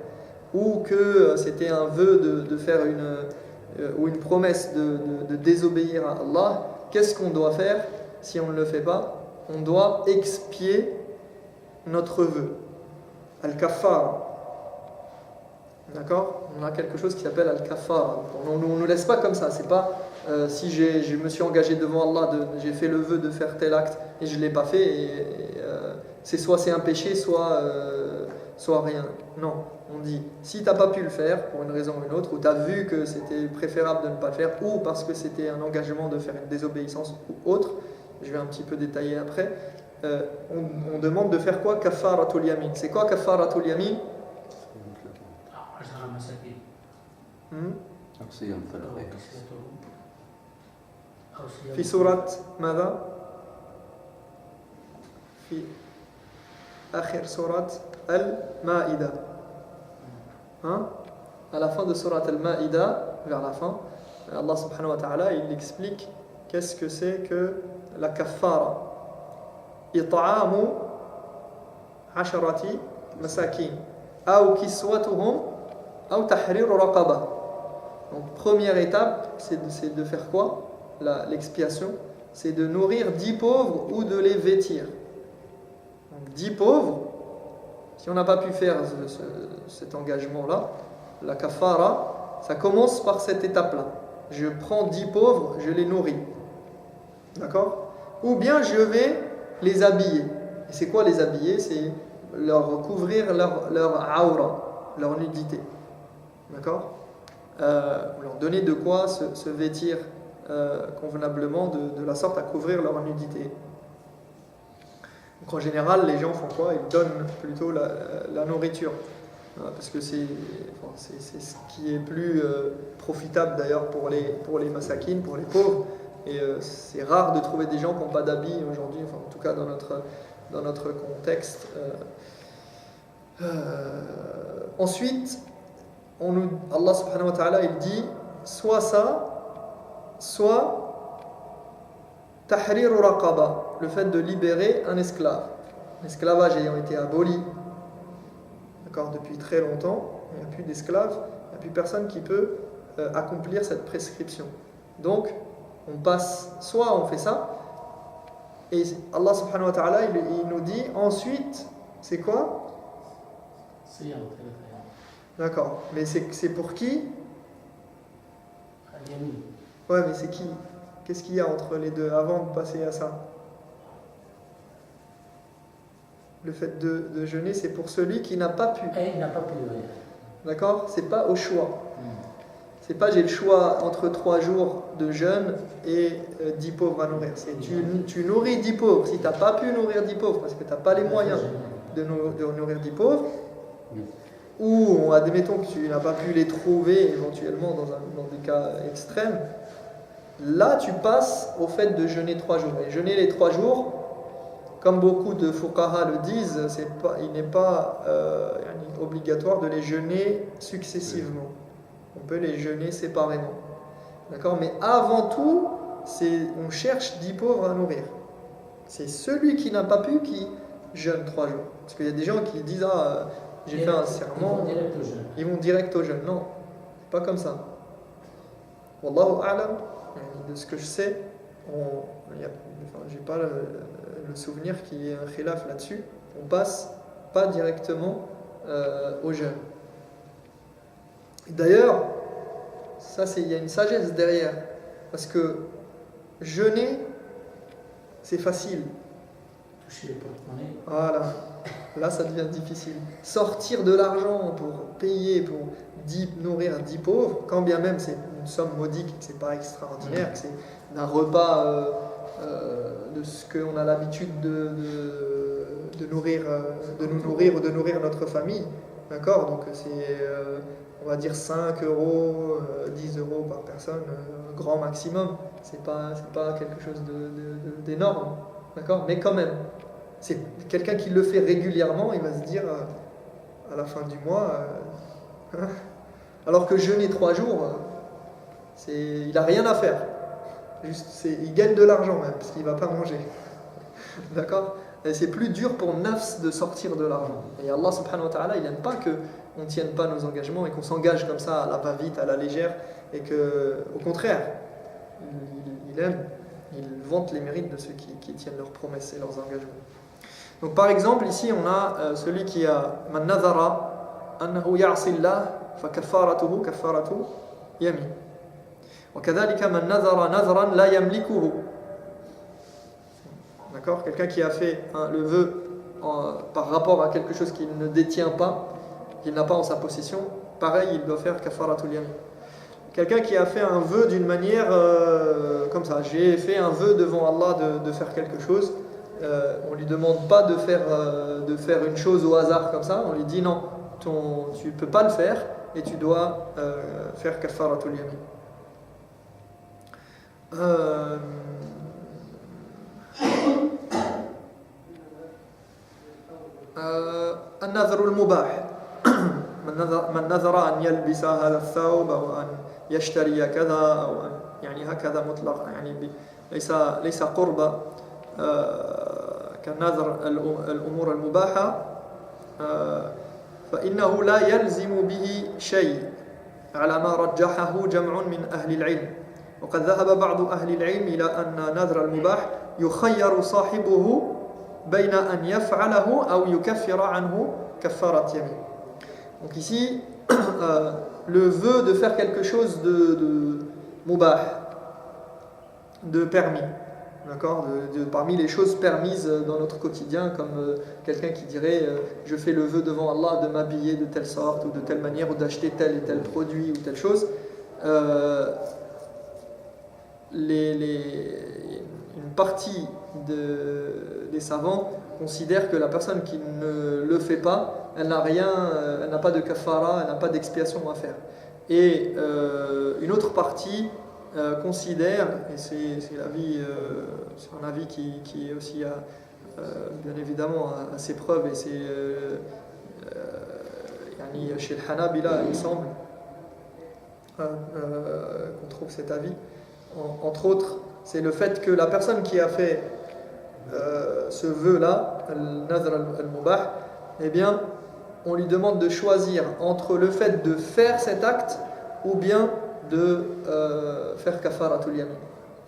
ou que c'était un vœu de faire ou une promesse de désobéir à Allah, qu'est-ce qu'on doit faire si on ne le fait pas? On doit expier notre vœu. Al-kaffar. D'accord? On a quelque chose qui s'appelle al-kaffar. On ne nous laisse pas comme ça. C'est pas si je me suis engagé devant Allah, j'ai fait le vœu de faire tel acte et je ne l'ai pas fait, c'est soit c'est un péché, soit rien. Non, on dit si tu n'as pas pu le faire pour une raison ou une autre, ou tu as vu que c'était préférable de ne pas le faire, ou parce que c'était un engagement de faire une désobéissance ou autre, je vais un petit peu détailler après, on demande de faire quoi? Kafaratul yamin. C'est quoi kafaratul yamin? في سورة ماذا؟ في آخر سورة المائدة. À la fin de Surat al-Ma'ida, vers la fin, Allah subhanahu wa ta'ala, il explique qu'est-ce que c'est que la kaffara. It'amu 'asharati masakin. Aw kiswatuhum aw tahrir raqaba. Donc première étape, c'est de faire quoi? L'expiation, c'est de nourrir 10 pauvres ou de les vêtir. Donc 10 pauvres, si on n'a pas pu faire cet engagement-là, la kafara, ça commence par cette étape-là. Je prends 10 pauvres, je les nourris. D'accord? Ou bien je vais les habiller. Et c'est quoi les habiller? C'est leur couvrir leur aura, leur nudité. D'accord? Leur donner de quoi se vêtir convenablement de la sorte à couvrir leur nudité. Donc en général, les gens font quoi? Ils donnent plutôt la nourriture. Parce que c'est ce qui est plus profitable d'ailleurs pour les masakines, pour les pauvres. Et c'est rare de trouver des gens qui n'ont pas d'habits aujourd'hui, enfin, en tout cas dans notre contexte. Ensuite, Allah subhanahu wa ta'ala il dit soit ça, soit tahrir raqaba, le fait de libérer un esclave. L'esclavage ayant été aboli, d'accord, depuis très longtemps, il n'y a plus d'esclaves, il n'y a plus personne qui peut accomplir cette prescription. Donc, on passe, soit on fait ça, et Allah subhanahu wa ta'ala il nous dit ensuite, c'est quoi? D'accord, mais c'est pour qui? Ouais, mais c'est qui? Qu'est-ce qu'il y a entre les deux avant de passer à ça? Le fait de jeûner, c'est pour celui qui n'a pas pu. Il n'a pas pu, oui. D'accord? C'est pas au choix. C'est pas j'ai le choix entre 3 jours de jeûne et 10 pauvres à nourrir. C'est tu nourris 10 pauvres. Si tu n'as pas pu nourrir 10 pauvres parce que tu n'as pas les moyens de nourrir 10 pauvres, ou admettons que tu n'as pas pu les trouver éventuellement dans des cas extrêmes, là tu passes au fait de jeûner 3 jours. Et jeûner les 3 jours, comme beaucoup de fuqaha le disent, il n'est pas obligatoire de les jeûner successivement. On peut les jeûner séparément. D'accord? Mais avant tout, on cherche 10 pauvres à nourrir. C'est celui qui n'a pas pu qui jeûne 3 jours. Parce qu'il y a des gens qui disent j'ai fait un serment. Ils vont direct au jeûne. Non, c'est pas comme ça. Wallahu a'lam, de ce que je sais, j'ai pas le souvenir qu'il y ait un khilaf là-dessus. On passe pas directement au jeûne. D'ailleurs, il y a une sagesse derrière. Parce que jeûner, c'est facile. Toucher les porte-monnaies. Voilà. Là, ça devient difficile. Sortir de l'argent pour payer, pour nourrir 10 pauvres, quand bien même c'est une somme modique, que c'est pas extraordinaire, que c'est d'un repas de ce qu'on a l'habitude de nous nourrir ou de nourrir notre famille. D'accord? Donc c'est, on va dire 5 euros, 10 euros par personne, grand maximum. C'est pas quelque chose d'énorme. D'accord? Mais quand même, c'est quelqu'un qui le fait régulièrement, il va se dire à la fin du mois, alors que jeûner 3 jours, il n'a rien à faire. Il gagne de l'argent même, parce qu'il ne va pas manger. D'accord? Et c'est plus dur pour nafs de sortir de l'argent. Et Allah subhanahu wa ta'ala, il n'aime pas qu'on ne tienne pas nos engagements et qu'on s'engage comme ça à la va-vite, à la légère, et au contraire, il aime, il vante les mérites de ceux qui tiennent leurs promesses et leurs engagements. Donc par exemple, ici on a celui qui a man nadhara annahu ya'si Allah fa kaffaratuhu kaffaratu yamin. Wa kadhalika man nadhara nadhran la yamlikuhu. D'accord? Quelqu'un qui a fait le vœu par rapport à quelque chose qu'il ne détient pas, qu'il n'a pas en sa possession, pareil, il doit faire kaffaratul yamin. Quelqu'un qui a fait un vœu d'une manière comme ça, j'ai fait un vœu devant Allah de faire quelque chose. On ne lui demande pas de faire une chose au hasard comme ça, on lui dit non, tu ne peux pas le faire et tu dois faire kaffaratul yamin. النذر المباح من نذر أن يلبس هذا الثوب أو أن يشتري كذا أو أن يعني هكذا مطلق يعني ليس قربة كنذر الأمور المباحة فإنه لا يلزم به شيء على ما رجحه جمع من أهل العلم وقد ذهب بعض أهل العلم إلى أن نذر المباح يخير صاحبه بين أن يفعله أو يكفر عنه كفارة يمين. Donc ici, le vœu de faire quelque chose de mubah, de permis, d'accord, parmi les choses permises dans notre quotidien, comme quelqu'un qui dirait je fais le vœu devant Allah de m'habiller de telle sorte ou de telle manière ou d'acheter tel et tel produit ou telle chose. Une partie des savants considère que la personne qui ne le fait pas, elle n'a pas de kafara, elle n'a pas d'expiation à faire. Et une autre partie considère, et c'est un avis qui est aussi bien évidemment à ses preuves, et c'est chez le Hanabila il me semble qu'on trouve cet avis, entre autres, c'est le fait que la personne qui a fait ce vœu-là, al-nadhr al-mubah, eh bien, on lui demande de choisir entre le fait de faire cet acte ou bien de faire kafaratul yamin.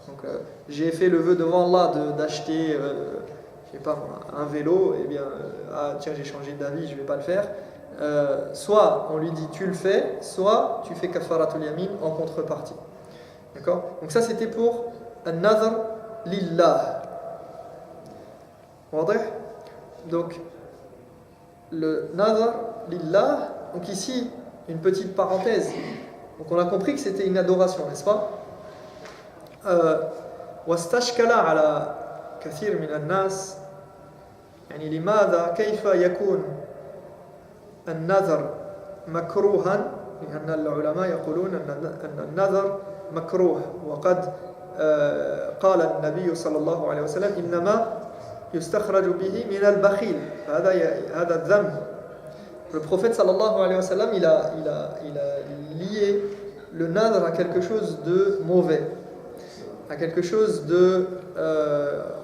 Donc, j'ai fait le vœu devant Allah d'acheter, je sais pas, un vélo, et bien, tiens, j'ai changé d'avis, je vais pas le faire. Soit on lui dit tu le fais, soit tu fais kafaratul yamin en contrepartie. D'accord ? Donc ça c'était pour an-nadhr lillah. Donc le nadhr lillah, donc ici une petite parenthèse. Donc on a compris que c'était une adoration, n'est-ce pas? واستشكل على كثير من الناس يعني لماذا كيف يكون النذر مكروها لأن العلماء يقولون أن النذر مكروه وقد قال النبي صلى الله عليه وسلم إنما يستخرج به من البخيل هذا الذنب. Le prophète sallallahu alayhi wa sallam il a lié le nadr à quelque chose de mauvais, à quelque chose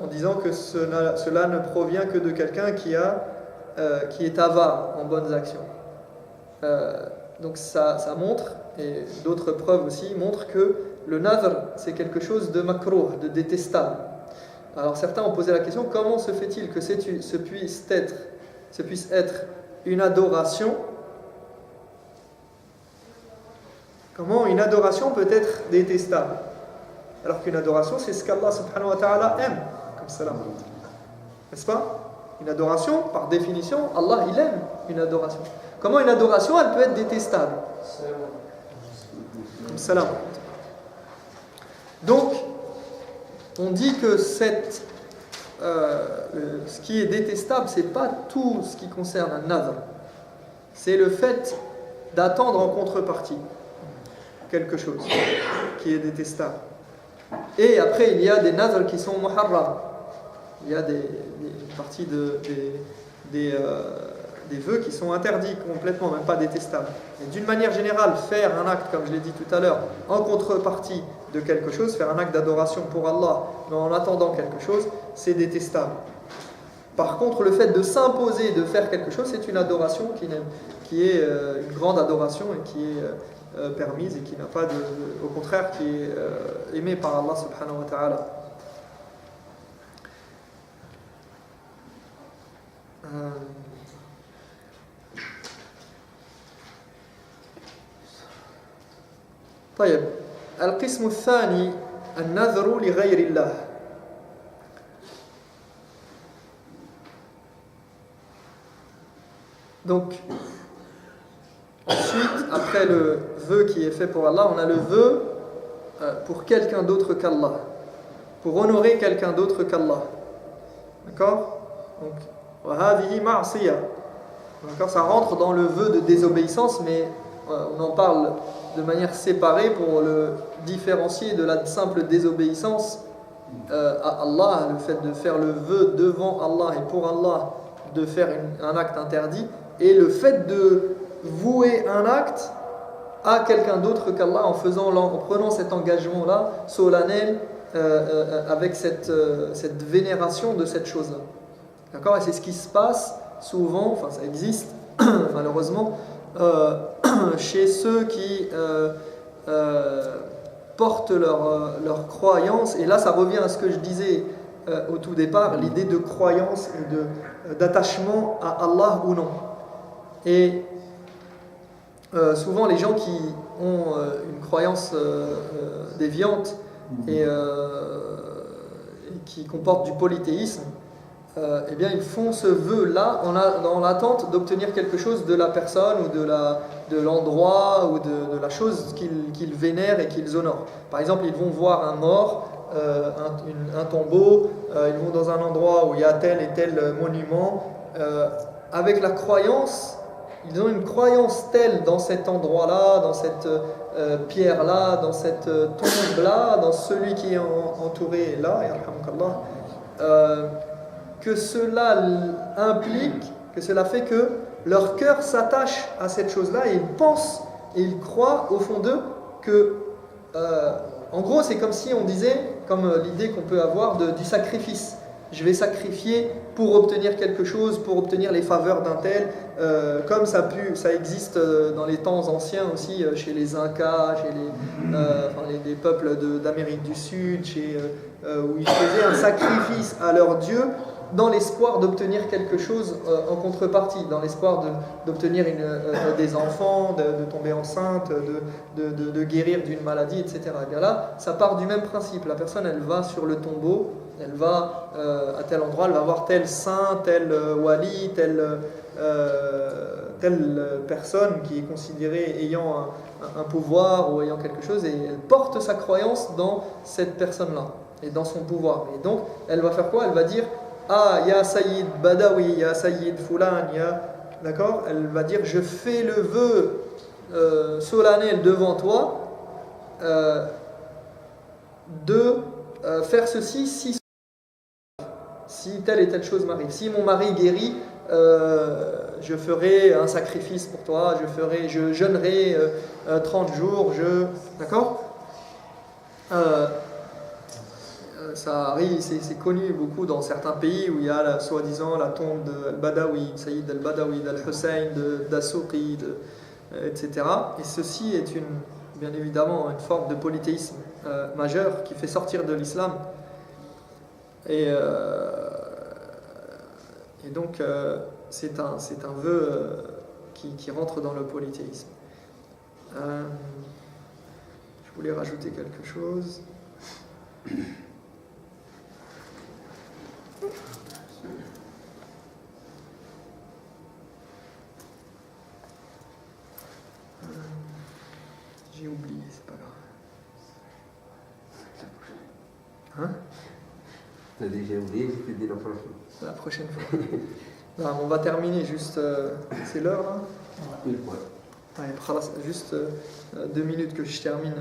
en disant que cela ne provient que de quelqu'un qui est avare en bonnes actions. Donc ça montre, et d'autres preuves aussi montrent que le nadr c'est quelque chose de makrouh, de détestable. Alors certains ont posé la question, comment se fait-il que ce puisse être une adoration? Comment une adoration peut être détestable? Alors qu'une adoration c'est ce qu'Allah subhanahu wa ta'ala aime, comme cela. N'est-ce pas? Une adoration, par définition, Allah il aime une adoration. Comment une adoration elle peut être détestable? Salam. Donc, on dit que ce qui est détestable, c'est pas tout ce qui concerne un nadr. C'est le fait d'attendre en contrepartie quelque chose qui est détestable. Et après, il y a des nadrs qui sont muharram. Il y a une partie des vœux qui sont interdits complètement, même pas détestables. Et d'une manière générale, faire un acte, comme je l'ai dit tout à l'heure, en contrepartie de quelque chose, faire un acte d'adoration pour Allah, mais en attendant quelque chose, c'est détestable. Par contre, le fait de s'imposer de faire quelque chose, c'est une adoration qui est une grande adoration et qui est permise et qui n'a pas au contraire, qui est aimée par Allah subhanahu wa ta'ala. طيب القسم الثاني النذر لغير الله. Donc ensuite, après le vœu qui est fait pour Allah, on a le vœu pour quelqu'un d'autre qu'Allah, pour honorer quelqu'un d'autre qu'Allah. D'accord? Donc وهذه معصية. D'accord, ça rentre dans le vœu de désobéissance, mais on en parle de manière séparée pour le différencier de la simple désobéissance à Allah, le fait de faire le vœu devant Allah et pour Allah de faire un acte interdit, et le fait de vouer un acte à quelqu'un d'autre qu'Allah en prenant cet engagement-là solennel avec cette vénération de cette chose-là. D'accord? Et c'est ce qui se passe souvent, enfin ça existe malheureusement, chez ceux qui portent leur croyance, et là ça revient à ce que je disais au tout départ, l'idée de croyance et d'attachement à Allah ou non. Et souvent les gens qui ont une croyance déviante et qui comportent du polythéisme, eh bien ils font ce vœu-là dans l'attente d'obtenir quelque chose de la personne ou de l'endroit ou de la chose qu'ils vénèrent et qu'ils honorent. Par exemple, ils vont voir un mort, un tombeau, ils vont dans un endroit où il y a tel et tel monument, avec la croyance, ils ont une croyance telle dans cet endroit-là, dans cette pierre-là, dans cette tombe-là, dans celui qui est entouré là, que cela implique, que cela fait que leur cœur s'attache à cette chose-là et ils pensent et ils croient au fond d'eux que, en gros, c'est comme si on disait, comme l'idée qu'on peut avoir du sacrifice. Je vais sacrifier pour obtenir quelque chose, pour obtenir les faveurs d'un tel, comme ça existe dans les temps anciens aussi, chez les Incas, chez les peuples d'Amérique du Sud, où ils faisaient un sacrifice à leur Dieu dans l'espoir d'obtenir quelque chose en contrepartie, dans l'espoir d'obtenir des enfants, de tomber enceinte, de guérir d'une maladie, etc. Et bien là, ça part du même principe. La personne, elle va sur le tombeau, elle va à tel endroit, elle va voir tel saint, tel wali, telle personne qui est considérée ayant un pouvoir ou ayant quelque chose, et elle porte sa croyance dans cette personne-là et dans son pouvoir. Et donc, elle va faire quoi? Elle va dire: ah, ya Sayyid Badawi, ya Sayyid Fulan, d'accord? Elle va dire: je fais le vœu solennel devant toi de faire ceci si telle et telle chose m'arrive. Si mon mari guérit, je ferai un sacrifice pour toi, je jeûnerai 30 jours, d'accord? Ça arrive, c'est connu beaucoup dans certains pays où il y a soi-disant la tombe d'Al-Badawi, Sayyid Al-Badawi, d'Al-Hussein, d'As-Suqi, etc. Et ceci est bien évidemment une forme de polythéisme majeur qui fait sortir de l'islam. Et donc c'est un vœu qui rentre dans le polythéisme. Je voulais rajouter quelque chose. J'ai oublié, c'est pas grave. Hein? T'as dit j'ai oublié, j'ai dit la prochaine. La prochaine fois. Non, on va terminer juste. C'est l'heure là? Une fois. Ouais, juste 2 minutes que je termine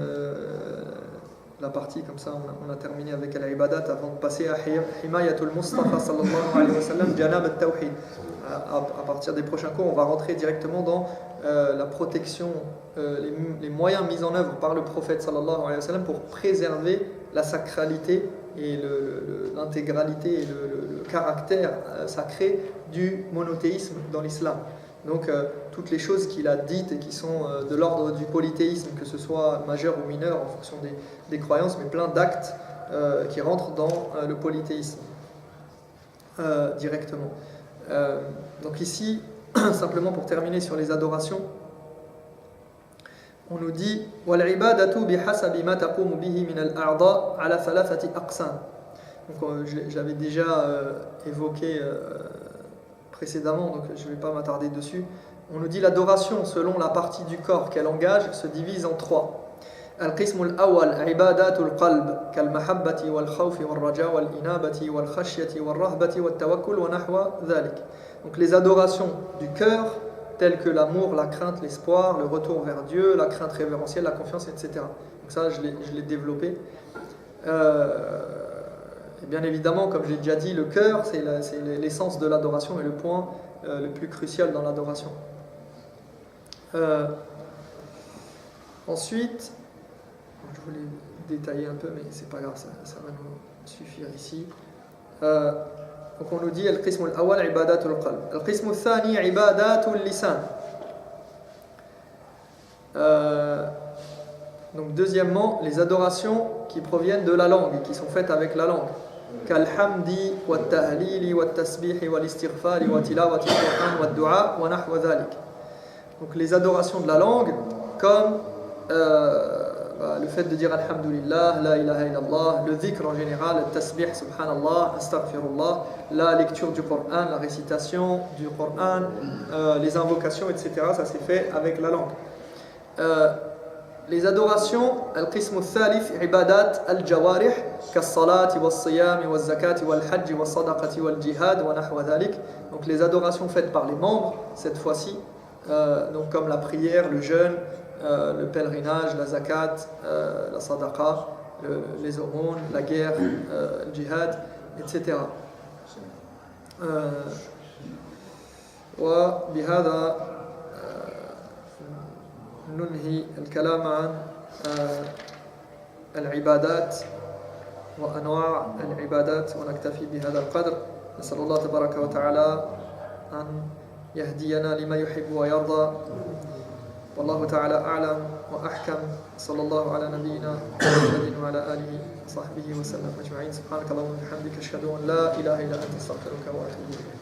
la partie, comme ça on a terminé avec al-ibadat avant de passer à Himayatul Mustafa sallallahu alayhi wa sallam, Janab al-Tawhid. À partir des prochains cours, on va rentrer directement dans la protection, les moyens mis en œuvre par le prophète sallallahu alayhi wa sallam pour préserver la sacralité et l'intégralité et le caractère sacré du monothéisme dans l'islam. Donc toutes les choses qu'il a dites et qui sont de l'ordre du polythéisme, que ce soit majeur ou mineur en fonction des croyances, mais plein d'actes qui rentrent dans le polythéisme directement. Donc ici, simplement pour terminer sur les adorations, on nous dit وَالْعِبَادَةُ بِحَسَبِ مَا تَقُومُ بِهِ مِنَ الْأَعْضَاءِ عَلَى ثَلَاثَةِ أَقْسَامٍ. Donc j'avais déjà évoqué précédemment, donc je ne vais pas m'attarder dessus. On nous dit l'adoration selon la partie du corps qu'elle engage se divise en 3. القسم الأول عبادات القلب كالمحبة والخوف والرجاء والإنابة والخشية والرهبة والتوكل ونحو ذلك. Donc les adorations du cœur telles que l'amour, la crainte, l'espoir, le retour vers Dieu, la crainte révérentielle, la confiance, etc. Donc ça je l'ai développé. Et bien évidemment, comme je l'ai déjà dit, le cœur c'est l'essence de l'adoration et le point le plus crucial dans l'adoration. Ensuite, je voulais détailler un peu, mais c'est pas grave, ça va nous suffire ici. Donc on nous dit al-qism al-awwal ibadatul qalb, al-qism al-thani ibadatul lisan. Donc deuxièmement, les adorations qui proviennent de la langue et qui sont faites avec la langue. Kal-hamdi wat-tahlili wat-tasbih wal-istighfar wa tilawati al-Qur'an wad-du'a wa nahwa dhalik. Donc les adorations de la langue comme le fait de dire alhamdulillah, la ilaha illallah, le dhikr en général, le tasbih, subhanallah, astaghfirullah, la lecture du Coran, la récitation du Coran, les invocations, etc. Ça s'est fait avec la langue. Les adorations, al-qism al-thalith, ibadat al-jawarih, kas-salati wal-siyami wal-zakati wal-hajj wal-sadaqati wal-jihad wa nahwa dhalik. Donc les adorations faites par les membres, cette fois-ci, donc comme la prière, le jeûne, le pèlerinage, la zakat, la sadaqa, les aumônes, la guerre, le djihad, etc. وبهذا ننهي الكلام عن العبادات وأنواع العبادات ونكتفي بهذا القدر. نسأل الله تبارك وتعالى أن يهدينا لما يحب ويرضى. والله تعالى أعلم وأحكم. صلى الله على نبينا محمد وعلى آله وصحبه وسلم أجمعين. سبحانك اللهم وبحمدك أشهد أن لا إله إلا أنت أستغفرك وأتوب إليك.